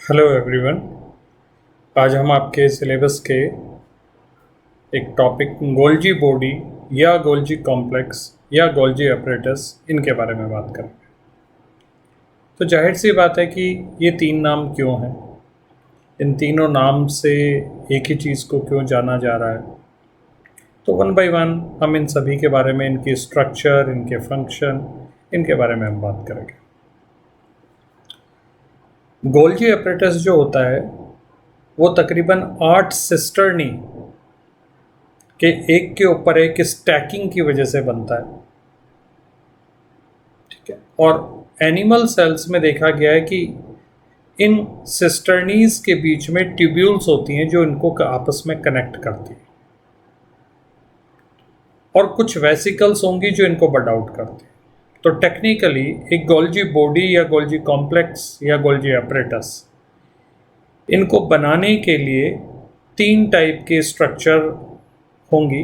Hello everyone. आज हम आपके सिलेबस के एक टॉपिक गोल्जी बॉडी या गोल्जी कॉम्प्लेक्स या गोल्जी अपरेटस इनके बारे में बात करेंगे। तो जाहिर सी बात है कि ये तीन नाम क्यों हैं, इन तीनों नाम से एक ही चीज़ को क्यों जाना जा रहा है। तो वन बाय वन हम इन सभी के बारे में, इनकी स्ट्रक्चर, इनके फंक्शन, इनके बारे में हम बात करेंगे। गोल्जी अपरेटस जो होता है वो तकरीबन 8 सिस्टर्नी के एक के ऊपर एक स्टैकिंग की वजह से बनता है। ठीक है। और एनिमल सेल्स में देखा गया है कि इन सिस्टर्नीज के बीच में ट्यूब्यूल्स होती हैं जो इनको आपस में कनेक्ट करती हैं, और कुछ वेसिकल्स होंगी जो इनको बड आउट करती हैं। तो टेक्निकली एक गोल्जी बॉडी या गोल्जी कॉम्प्लेक्स या गोल्जी अपरेटस, इनको बनाने के लिए 3 टाइप के स्ट्रक्चर होंगी।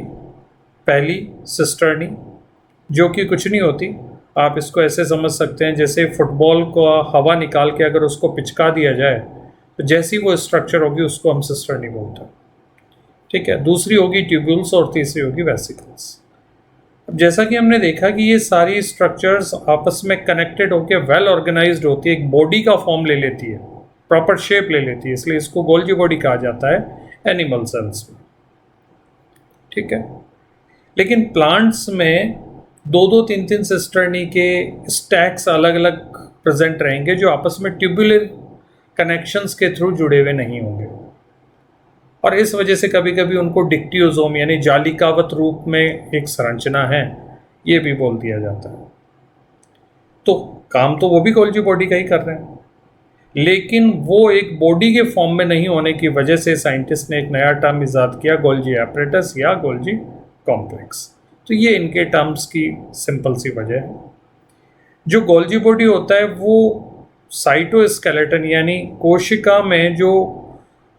पहली सिस्टर्नी, जो कि कुछ नहीं होती, आप इसको ऐसे समझ सकते हैं जैसे फुटबॉल को हवा निकाल के अगर उसको पिचका दिया जाए तो जैसी वो स्ट्रक्चर होगी उसको हम सिस्टर्नी बोलते हैं। ठीक है। दूसरी होगी ट्यूब्यूल्स और तीसरी होगी वेसिकल्स। अब जैसा कि हमने देखा कि ये सारी स्ट्रक्चर्स आपस में कनेक्टेड होकर वेल ऑर्गेनाइज्ड होती है, एक बॉडी का फॉर्म ले लेती है, प्रॉपर शेप ले लेती है, इसलिए इसको गोल्जी बॉडी कहा जाता है एनिमल सेल्स में। ठीक है। लेकिन प्लांट्स में 2-3 सिस्टर्नी के स्टैक्स अलग अलग प्रेजेंट रहेंगे जो आपस में ट्यूबुलर कनेक्शंस के थ्रू जुड़े हुए नहीं होंगे, और इस वजह से कभी कभी उनको डिक्टियोजोम यानी जालिकावत रूप में एक संरचना है ये भी बोल दिया जाता है। तो काम तो वो भी गोल्जी बॉडी का ही कर रहे हैं, लेकिन वो एक बॉडी के फॉर्म में नहीं होने की वजह से साइंटिस्ट ने एक नया टर्म इजाद किया, गोल्जी अपरेटस या गोल्जी कॉम्प्लेक्स। तो ये इनके टर्म्स की सिंपल सी वजह है। जो गोल्जी बॉडी होता है वो साइटोस्केलेटन यानी कोशिका में जो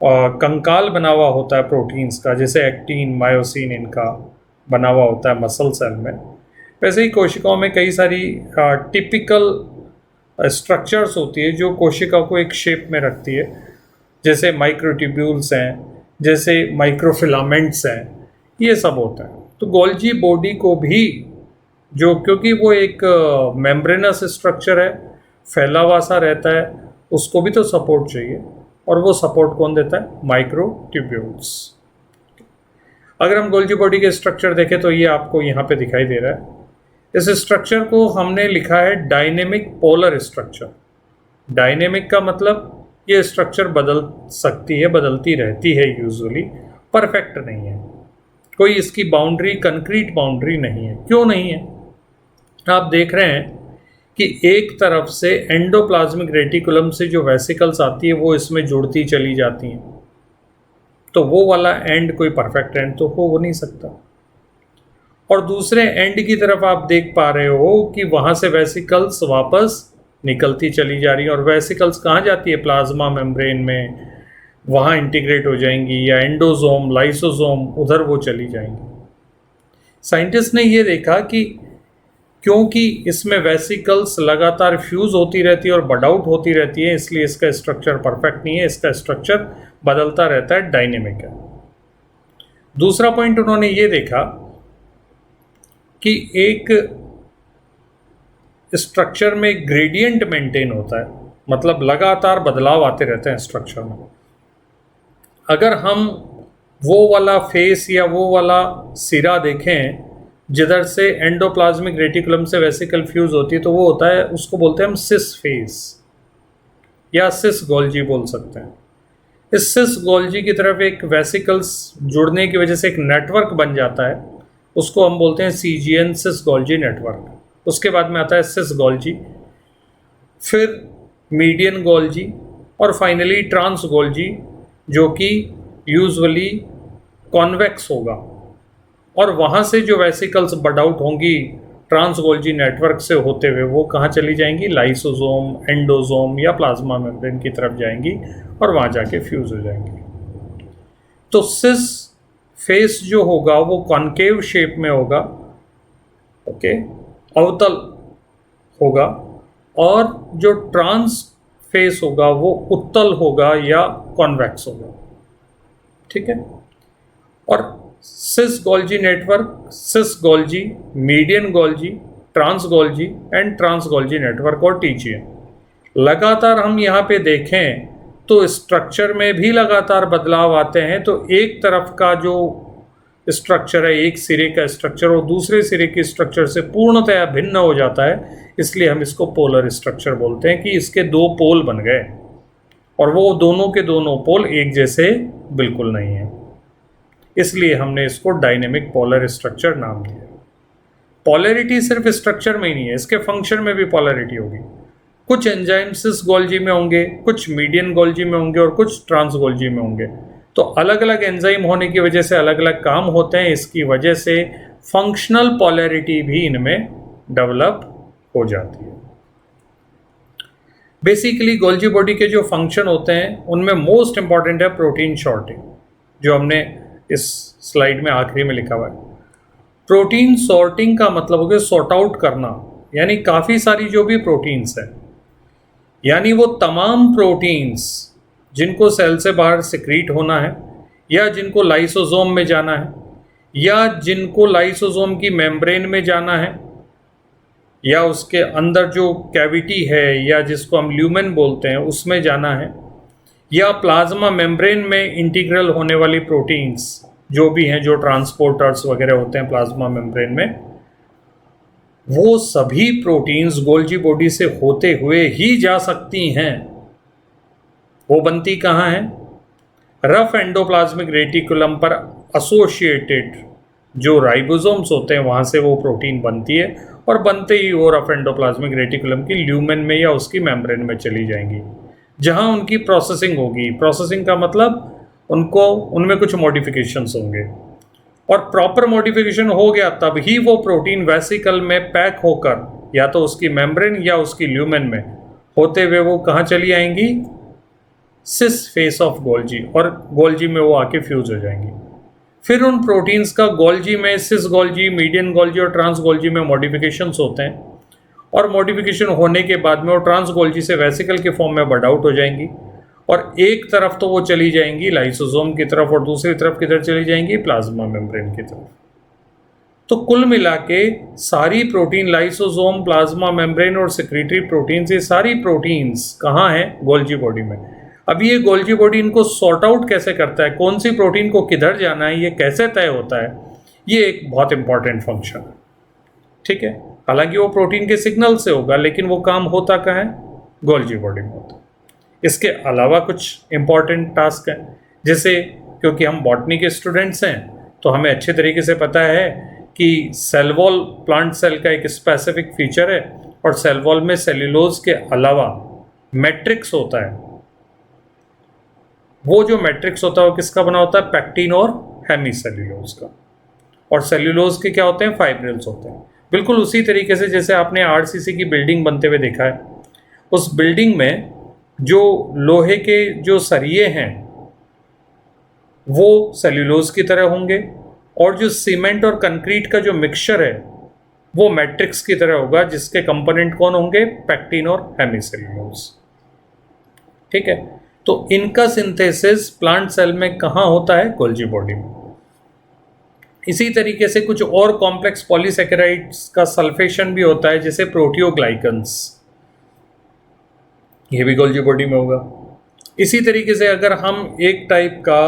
कंकाल बना हुआ होता है प्रोटीन्स का, जैसे एक्टिन, मायोसिन, इनका बना हुआ होता है मसल सेल में, वैसे ही कोशिकाओं में कई सारी टिपिकल स्ट्रक्चर्स होती है जो कोशिका को एक शेप में रखती है, जैसे माइक्रोट्यूब्यूल्स हैं, जैसे माइक्रोफिलामेंट्स हैं, ये सब होता है। तो गोल्जी बॉडी को भी जो, क्योंकि वो एक मेम्ब्रेनस स्ट्रक्चर है, फैला हुआ सा रहता है, उसको भी तो सपोर्ट चाहिए, और वो सपोर्ट कौन देता है? माइक्रोट्यूब्यूल्स। अगर हम गोल्जी बॉडी के स्ट्रक्चर देखें तो ये आपको यहाँ पे दिखाई दे रहा है। इस स्ट्रक्चर को हमने लिखा है डायनेमिक पोलर स्ट्रक्चर। डायनेमिक का मतलब ये स्ट्रक्चर बदल सकती है, बदलती रहती है, यूजुअली परफेक्ट नहीं है, कोई इसकी बाउंड्री, कंक्रीट बाउंड्री नहीं है। क्यों नहीं है? आप देख रहे हैं कि एक तरफ से एंडोप्लाज्मिक रेटिकुलम से जो वेसिकल्स आती है वो इसमें जुड़ती चली जाती हैं, तो वो वाला एंड कोई परफेक्ट एंड तो हो नहीं सकता। और दूसरे एंड की तरफ आप देख पा रहे हो कि वहाँ से वेसिकल्स वापस निकलती चली जा रही है, और वेसिकल्स कहाँ जाती है? प्लाज्मा मेम्ब्रेन में, वहाँ इंटीग्रेट हो जाएंगी, या एंडोजोम, लाइसोजोम, उधर वो चली जाएंगी। साइंटिस्ट ने ये देखा कि क्योंकि इसमें वेसिकल्स लगातार फ्यूज़ होती रहती है और बड आउट होती रहती है, इसलिए इसका स्ट्रक्चर परफेक्ट नहीं है, इसका स्ट्रक्चर बदलता रहता है, डायनेमिक है। दूसरा पॉइंट उन्होंने ये देखा कि एक स्ट्रक्चर में ग्रेडियंट मेंटेन होता है, मतलब लगातार बदलाव आते रहते हैं स्ट्रक्चर में। अगर हम वो वाला फेस या वो वाला सिरा देखें जिधर से एंडोप्लाज्मिक रेटिकुलम से वेसिकल फ्यूज होती है, तो वो होता है, उसको बोलते हैं हम सिस फेस या सिस गोल्जी बोल सकते हैं। इस सिस गोल्जी की तरफ एक वेसिकल्स जुड़ने की वजह से एक नेटवर्क बन जाता है, उसको हम बोलते हैं सीजीएन सिस गोल्जी नेटवर्क। उसके बाद में आता है सिस गोल्जी, फिर मीडियन गोल्जी, और फाइनली ट्रांस गोल्जी, जो कि यूजुअली कॉन्वेक्स होगा। और वहाँ से जो वेसिकल्स बड आउट होंगी ट्रांस गोल्जी नेटवर्क से होते हुए, वो कहाँ चली जाएंगी? लाइसोजोम, एंडोजोम या प्लाज्मा मेम्ब्रेन की तरफ जाएंगी और वहाँ जाके फ्यूज हो जाएंगी। तो सिस फेस जो होगा वो कॉन्केव शेप में होगा, ओके, अवतल होगा, और जो ट्रांस फेस होगा वो उत्तल होगा या कॉन्वेक्स होगा, ठीक है। और cis Golgi network, cis Golgi, median Golgi, trans Golgi and trans Golgi network और टीजीएन। लगातार हम यहाँ पे देखें तो स्ट्रक्चर में भी लगातार बदलाव आते हैं। तो एक तरफ का जो स्ट्रक्चर है, एक सिरे का स्ट्रक्चर और दूसरे सिरे के स्ट्रक्चर से पूर्णतया भिन्न हो जाता है, इसलिए हम इसको पोलर स्ट्रक्चर बोलते हैं कि इसके दो पोल बन गए और वो दोनों के दोनों पोल एक जैसे बिल्कुल नहीं है, इसलिए हमने इसको डायनेमिक पोलर स्ट्रक्चर नाम दिया। पोलैरिटी सिर्फ स्ट्रक्चर में ही नहीं है, इसके फंक्शन में भी पोलैरिटी होगी। कुछ एंजाइम सिस गोल्जी में होंगे, कुछ मीडियन गोल्जी में होंगे और कुछ ट्रांस गोल्जी में होंगे। तो अलग अलग एंजाइम होने की वजह से अलग अलग काम होते हैं, इसकी वजह से फंक्शनल पोलैरिटी भी इनमें डेवलप हो जाती है। बेसिकली गोल्जी बॉडी के जो फंक्शन होते हैं उनमें मोस्ट इंपॉर्टेंट है प्रोटीन सॉर्टिंग, जो हमने इस स्लाइड में आखिरी में लिखा हुआ है। प्रोटीन सॉर्टिंग का मतलब हो गया सॉर्ट आउट करना, यानी काफ़ी सारी जो भी प्रोटीन्स हैं, यानी वो तमाम प्रोटीन्स जिनको सेल से बाहर सिक्रीट होना है या जिनको लाइसोसोम में जाना है या जिनको लाइसोसोम की मेम्ब्रेन में जाना है या उसके अंदर जो कैविटी है या जिसको हम ल्यूमेन बोलते हैं उसमें जाना है, या प्लाज्मा मेम्ब्रेन में इंटीग्रल होने वाली प्रोटीन्स जो भी हैं, जो ट्रांसपोर्टर्स वगैरह होते हैं प्लाज्मा मेम्ब्रेन में, वो सभी प्रोटीन्स गोल्जी बॉडी से होते हुए ही जा सकती हैं। वो बनती कहाँ हैं? रफ एंडोप्लाज्मिक रेटिकुलम पर एसोसिएटेड जो राइबोसोम्स होते हैं वहाँ से वो प्रोटीन बनती है और बनते ही वो रफ एंडोप्लाज्मिक रेटिकुलम की ल्यूमेन में या उसकी मेम्ब्रेन में चली जाएंगी, जहाँ उनकी प्रोसेसिंग होगी। प्रोसेसिंग का मतलब उनमें कुछ मॉडिफिकेशंस होंगे और प्रॉपर मॉडिफिकेशन हो गया तब ही वो प्रोटीन वेसिकल में पैक होकर या तो उसकी मेम्ब्रेन या उसकी ल्यूमेन में होते हुए वो कहाँ चली आएंगी? सिस फेस ऑफ गोल्जी, और गोल्जी में वो आके फ्यूज हो जाएंगी। फिर उन प्रोटीन्स का गोल्जी में, सिस गोल्जी, मीडियन गोल्जी और ट्रांस गोल्जी में मॉडिफिकेशंस होते हैं और मॉडिफिकेशन होने के बाद में वो ट्रांस गोल्जी से वेसिकल के फॉर्म में बर्ड आउट हो जाएंगी और एक तरफ तो वो चली जाएंगी लाइसोसोम की तरफ और दूसरी तरफ किधर चली जाएंगी? प्लाज्मा मेम्ब्रेन की तरफ। तो कुल मिला के सारी प्रोटीन, लाइसोसोम, प्लाज्मा मेम्ब्रेन और सेक्रेटरी प्रोटीन्स, ये सारी प्रोटीन्स कहाँ हैं? गोल्जी बॉडी में। अब ये गोल्जी बॉडी इनको सॉर्ट आउट कैसे करता है, कौन सी प्रोटीन को किधर जाना है, ये कैसे तय होता है, ये एक बहुत इंपॉर्टेंट फंक्शन है, ठीक है। हालांकि वो प्रोटीन के सिग्नल से होगा लेकिन वो काम होता कहाँ है? गोल्जी बॉडी में होता है। इसके अलावा कुछ इम्पॉर्टेंट टास्क हैं, जैसे क्योंकि हम बॉटनी के स्टूडेंट्स हैं तो हमें अच्छे तरीके से पता है कि सेल वॉल प्लांट सेल का एक स्पेसिफिक फीचर है और सेल वॉल में सेल्यूलोज के अलावा मैट्रिक्स होता है। वो जो मैट्रिक्स होता है वो किसका बना होता है? पैक्टिन और हेमीसेल्यूलोज का। और सेल्यूलोज के क्या होते हैं? फाइब्रिल्स होते हैं। बिल्कुल उसी तरीके से जैसे आपने आरसीसी की बिल्डिंग बनते हुए देखा है, उस बिल्डिंग में जो लोहे के जो सरिये हैं वो सेल्यूलोज की तरह होंगे और जो सीमेंट और कंक्रीट का जो मिक्सचर है वो मैट्रिक्स की तरह होगा, जिसके कंपोनेंट कौन होंगे? पैक्टिन और हेमीसेल्यूलोज, ठीक है। तो इनका सिंथेसिस प्लांट सेल में कहाँ होता है? गोल्जी बॉडी में। इसी तरीके से कुछ और कॉम्प्लेक्स पॉलीसेकेराइड्स का सल्फेशन भी होता है, जैसे प्रोटियोग्लाइकन्स, ये भी गोल्जी बॉडी में होगा। इसी तरीके से अगर हम एक टाइप का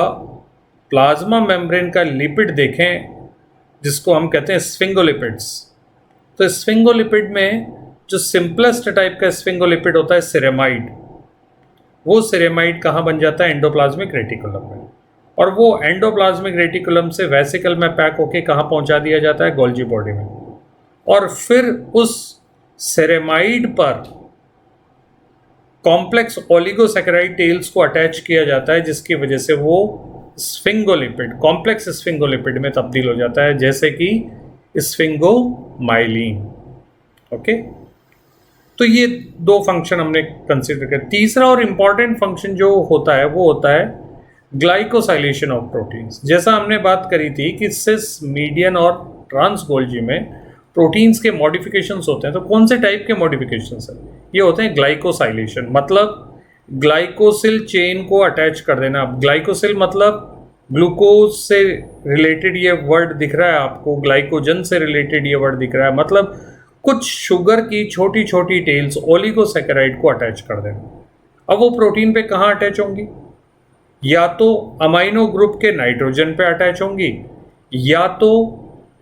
प्लाज्मा मेम्ब्रेन का लिपिड देखें जिसको हम कहते हैं स्फिंगोलिपिड्स, तो स्फिंगोलिपिड में जो सिंपलेस्ट टाइप का स्फिंगोलिपिड होता है सेरेमाइड, वो सेरेमाइड कहाँ बन जाता है? एंडोप्लाज्मिक रेटिकुलम में, और वो एंडोप्लाज्मिक रेटिकुलम से वेसिकल में पैक होके कहाँ पहुँचा दिया जाता है? गोल्जी बॉडी में। और फिर उस सेरेमाइड पर कॉम्प्लेक्स ओलिगोसैकेराइड टेल्स को अटैच किया जाता है, जिसकी वजह से वो स्फिंगोलिपिड, कॉम्प्लेक्स स्फिंगोलिपिड में तब्दील हो जाता है, जैसे कि स्फिंगोमाइलिन। ओके, तो ये दो फंक्शन हमने कंसिडर किया। तीसरा और इम्पॉर्टेंट फंक्शन जो होता है वो होता है ग्लाइकोसाइलेशन ऑफ प्रोटीन्स। जैसा हमने बात करी थी कि सिस, मीडियन और ट्रांस गोल्जी में प्रोटीन्स के मॉडिफिकेशंस होते हैं, तो कौन से टाइप के मॉडिफिकेशंस हैं? ये होते हैं ग्लाइकोसाइलेशन, मतलब ग्लाइकोसिल चेन को अटैच कर देना। ग्लाइकोसिल मतलब ग्लूकोज से रिलेटेड ये वर्ड दिख रहा है आपको, ग्लाइकोजन से रिलेटेड ये वर्ड दिख रहा है, मतलब कुछ शुगर की छोटी छोटी टेल्स ओलिगोसैकेराइड को अटैच कर देना। अब वो प्रोटीन पे कहाँ अटैच होंगी? या तो अमाइनो ग्रुप के नाइट्रोजन पे अटैच होंगी, या तो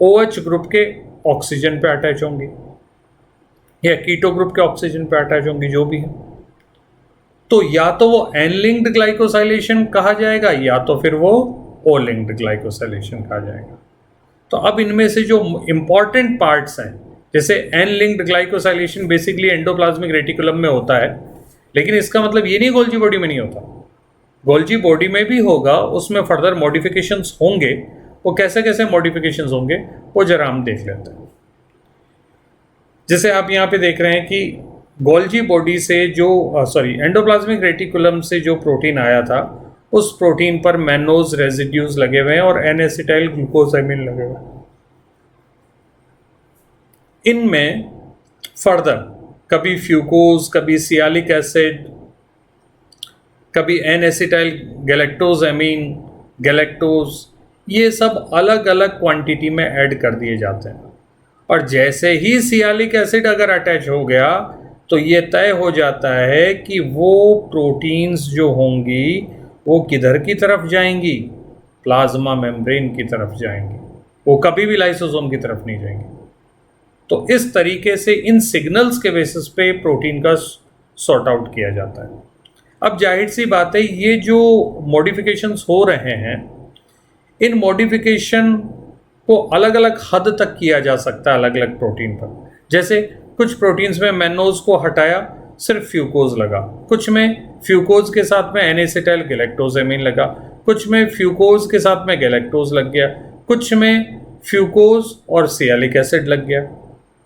OH ग्रुप के ऑक्सीजन पे अटैच होंगी, या कीटो ग्रुप के ऑक्सीजन पे अटैच होंगी, जो भी है। तो या तो वो एन लिंक्ड ग्लाइकोसाइलेशन कहा जाएगा, या तो फिर वो ओ लिंक्ड ग्लाइकोसाइलेशन कहा जाएगा। तो अब इनमें से जो इंपॉर्टेंट पार्ट्स हैं, जैसे N linked glycosylation basically endoplasmic reticulum में होता है, लेकिन इसका मतलब ये नहीं गोल्जी बॉडी में नहीं होता, गोल्जी बॉडी में भी होगा, उसमें फर्दर मॉडिफिकेशंस होंगे। वो कैसे कैसे मॉडिफिकेशंस होंगे वो जरा हम देख लेते हैं। जैसे आप यहाँ पे देख रहे हैं कि गोल्जी बॉडी से जो एंडोप्लाज्मिक रेटिकुलम से जो प्रोटीन आया था, उस प्रोटीन पर मैनोज रेजिड्यूज लगे हुए हैं और एन एसिटाइल ग्लूकोसामिन लगे हुए हैं। इनमें फर्दर कभी फ्यूकोज, कभी सियालिक एसिड, कभी एन एसिटाइल गैलेक्टोजामिन, गैलेक्टोज, ये सब अलग अलग क्वांटिटी में ऐड कर दिए जाते हैं। और जैसे ही सियालिक एसिड अगर अटैच हो गया तो ये तय हो जाता है कि वो प्रोटीन्स जो होंगी वो किधर की तरफ जाएंगी? प्लाज्मा मेम्ब्रेन की तरफ जाएंगी, वो कभी भी लाइसोसोम की तरफ नहीं जाएंगी। तो इस तरीके से इन सिग्नल्स के बेसिस पे प्रोटीन का सॉर्ट आउट किया जाता है। अब जाहिर सी बात है, ये जो मॉडिफिकेशंस हो रहे हैं, इन मॉडिफिकेशन को अलग अलग हद तक किया जा सकता है अलग अलग प्रोटीन पर। जैसे कुछ प्रोटीन्स में मैनोज को हटाया, सिर्फ फ्यूकोज लगा, कुछ में फ्यूकोज के साथ में एन एसिटाइल गैलेक्टोजामिन लगा, कुछ में फ्यूकोज के साथ में गैलेक्टोज लग गया, कुछ में फ्यूकोज और सियालिक एसिड लग गया।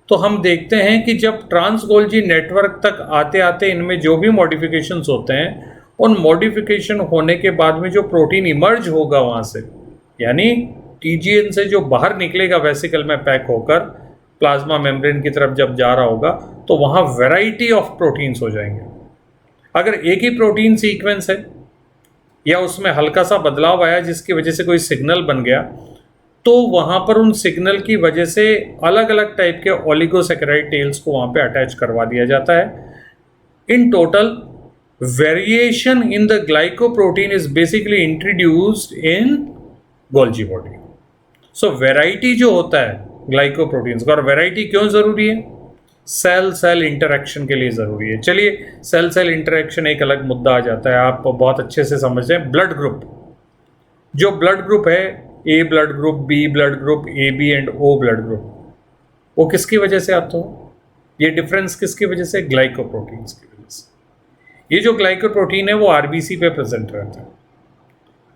तो हम देखते हैं कि जब ट्रांस गोल्जी नेटवर्क तक आते आते इनमें जो भी मॉडिफिकेशंस होते हैं, उन मॉडिफिकेशन होने के बाद में जो प्रोटीन इमर्ज होगा वहाँ से, यानी TGN से जो बाहर निकलेगा वेसिकल में पैक होकर प्लाज्मा मेम्ब्रेन की तरफ जब जा रहा होगा, तो वहाँ वैरायटी ऑफ प्रोटीन्स हो जाएंगे। अगर एक ही प्रोटीन सीक्वेंस है या उसमें हल्का सा बदलाव आया जिसकी वजह से कोई सिग्नल बन गया, तो वहाँ पर उन सिग्नल की वजह से अलग अलग टाइप के ओलिगोसैकेराइड टेल्स को वहाँ पे अटैच करवा दिया जाता है। In total variation in the glycoprotein is basically introduced in Golgi body. So variety जो होता है ग्लाइकोप्रोटीन्स का, और वैरायटी क्यों ज़रूरी है? सेल सेल इंटरेक्शन के लिए ज़रूरी है। चलिए, सेल सेल इंटरेक्शन एक अलग मुद्दा आ जाता है, आप बहुत अच्छे से समझते हैं। ब्लड ग्रुप, जो ब्लड ग्रुप है, A blood group, B blood group, AB and O blood group, वो किसकी वजह से आता हो? ये डिफरेंस किसकी वजह से? ग्लाइकोप्रोटीन्स की वजह से। ये जो ग्लाइकोप्रोटीन है वो RBC पे प्रेजेंट रहता है,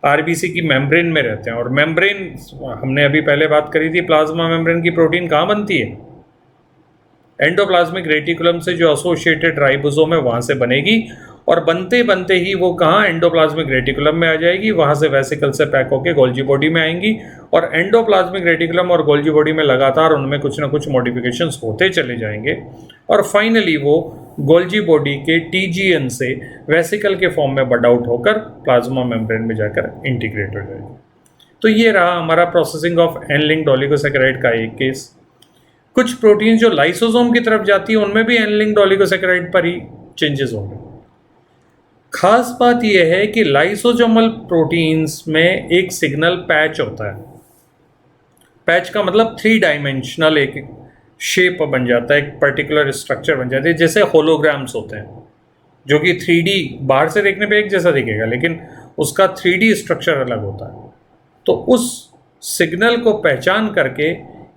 RBC की मेम्ब्रेन में रहते हैं। और मेम्ब्रेन, हमने अभी पहले बात करी थी, प्लाज्मा मेम्ब्रेन की प्रोटीन कहाँ बनती है? एंडोप्लाज्मिक रेटिकुलम से जो एसोसिएटेड राइबोसोम है वहाँ से बनेगी, और बनते बनते ही वो कहाँ? एंडोप्लाज्मिक रेटिकुलम में आ जाएगी, वहाँ से वेसिकल से पैक होकर गोल्जी बॉडी में आएंगी। और एंडोप्लाज्मिक रेटिकुलम और गोल्जी बॉडी में लगातार उनमें कुछ ना कुछ मॉडिफिकेशंस होते चले जाएंगे, और फाइनली वो गोल्जी बॉडी के TGN से वेसिकल के फॉर्म में बड आउट होकर प्लाज्मा मेम्ब्रेन में जाकर इंटीग्रेट हो जाएगी। तो ये रहा हमारा processing of N linked oligosaccharide का एक केस। कुछ प्रोटीन जो लाइसोसोम की तरफ जाती है उनमें भी एन लिंक्ड ओलिगोसैकेराइड पर ही चेंजेस होंगे। खास बात यह है कि लाइसोसोमल प्रोटीन्स में एक सिग्नल पैच होता है। पैच का मतलब 3 डायमेंशनल एक शेप बन जाता है, एक पर्टिकुलर स्ट्रक्चर बन जाती है, जैसे होलोग्राम्स होते हैं, जो कि 3D बाहर से देखने पे एक जैसा दिखेगा, लेकिन उसका 3D स्ट्रक्चर अलग होता है। तो उस सिग्नल को पहचान करके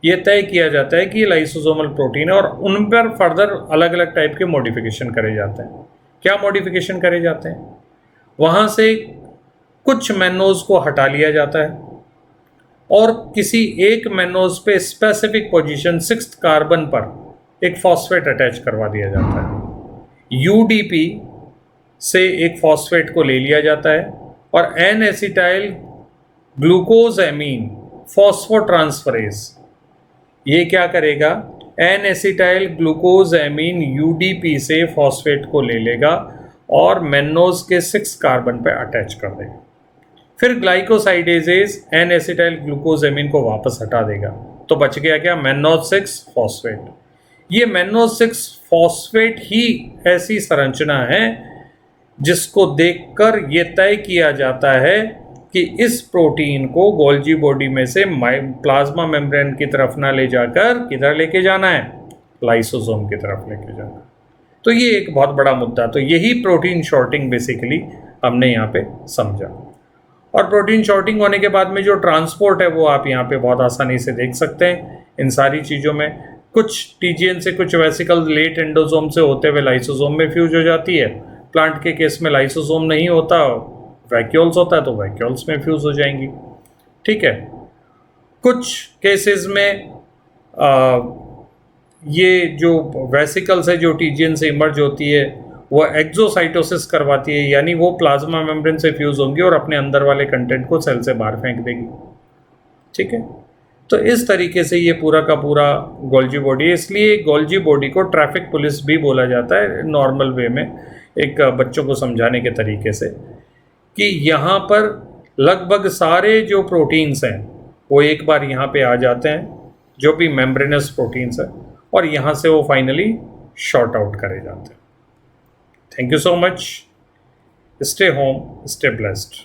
ये तय किया जाता है कि ये लाइसोसोमल प्रोटीन है, और उन पर फर्दर अलग अलग टाइप के मॉडिफिकेशन करे जाते हैं। क्या मॉडिफिकेशन करे जाते हैं? वहाँ से कुछ मैनोज को हटा लिया जाता है और किसी एक मैनोज पे स्पेसिफिक पोजीशन 6th कार्बन पर एक फॉस्फेट अटैच करवा दिया जाता है। UDP से एक फॉस्फेट को ले लिया जाता है और एन एसिटाइल ग्लूकोजामिन फॉस्फोट्रांसफरेज ये क्या करेगा? एन एसिटाइल ग्लूकोजामिन UDP से फॉस्फेट को ले लेगा और मेन्नोज के 6 कार्बन पे अटैच कर देगा। फिर ग्लाइकोसाइडेजेज एन एसिटाइल ग्लूकोजेमिन को वापस हटा देगा, तो बच गया क्या? मेन्नोज 6 फॉस्फेट। ये मेन्नोज 6 फॉस्फेट ही ऐसी संरचना है जिसको देखकर ये तय किया जाता है कि इस प्रोटीन को गोल्जी बॉडी में से प्लाज्मा मेम्ब्रेन की तरफ ना ले जाकर किधर लेके जाना है? लाइसोसोम की तरफ लेके जाना है। तो ये एक बहुत बड़ा मुद्दा, तो यही प्रोटीन शॉर्टिंग बेसिकली हमने यहाँ पे समझा। और प्रोटीन शॉर्टिंग होने के बाद में जो ट्रांसपोर्ट है वो आप यहाँ पे बहुत आसानी से देख सकते हैं इन सारी चीज़ों में। कुछ टीजीएन से, कुछ वेसिकल लेट एंडोसोम से होते हुए लाइसोसोम में फ्यूज हो जाती है। प्लांट के केस में लाइसोसोम नहीं होता, वैक्यूल्स होता है, तो वैक्यूल्स में फ्यूज हो जाएंगी। ठीक है। कुछ केसेस में ये जो वेसिकल्स है जो टीजीएन से इमर्ज होती है वो एक्सोसाइटोसिस करवाती है, यानी वो प्लाज्मा मेम्ब्रेन से फ्यूज होंगी और अपने अंदर वाले कंटेंट को सेल से बाहर फेंक देगी। ठीक है। तो इस तरीके से ये पूरा का पूरा गोल्जी बॉडी है। इसलिए गोल्जी बॉडी को ट्रैफिक पुलिस भी बोला जाता है नॉर्मल वे में, एक बच्चों को समझाने के तरीके से, कि यहाँ पर लगभग सारे जो प्रोटीन्स हैं वो एक बार यहाँ पे आ जाते हैं, जो भी मेम्ब्रेनस प्रोटीन्स हैं, और यहाँ से वो फाइनली शॉर्ट आउट करे जाते हैं। Thank you so much. Stay home, stay blessed.